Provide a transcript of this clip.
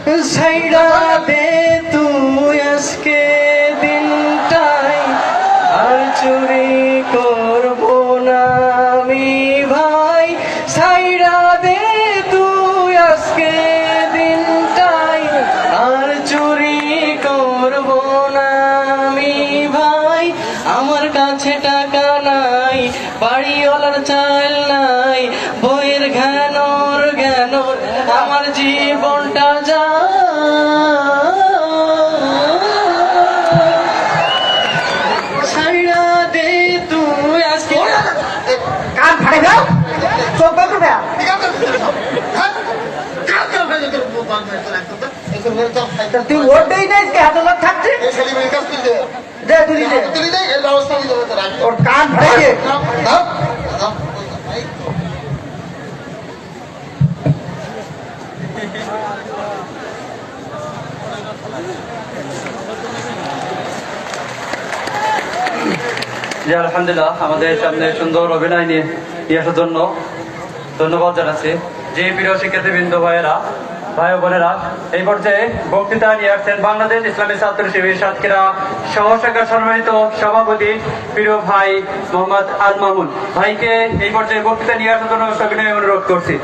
ছাইড়া দে তুই আজকে দিনটাই, আর চুরি করবো না আমি ভাই। ছাইড়া দে তুই আজকে দিনটাই, আর চুরি করবো না আমি ভাই। আমার কাছে টাকা নাই, বাড়িওয়ালার চাল নাই, বইয়ের জ্ঞানর আমার জীবনটা যা। ছাইড়া দে তুই আজকে। কান ফাড়ে দাও, চোখ বন্ধ দেয়া। তুই ওটাই নাই হাতে লোক থাকছে, দে তুলি দে, ওর কান ফাড়ে। জি আলহামদুলিল্লাহ, আমাদের সামনে সুন্দর অভিনয় নিয়ে আসার জন্য ধন্যবাদ জানাচ্ছি। যে প্রিয় শিক্ষার্থীবৃন্দ ভাইয়েরা, ভাই ও বোনেরা, এই পর্যায়ে বক্তৃতা নিয়ে আসছেন বাংলাদেশ ইসলামী ছাত্র শিবির সাতক্ষীরা সহশাখার সম্মানিত সভাপতি প্রিয় ভাই মোহাম্মদ আল মামুন ভাইকে এই পর্যায়ে বক্তৃতা নিয়ে আসার জন্য সবিনয়ে অনুরোধ করছি।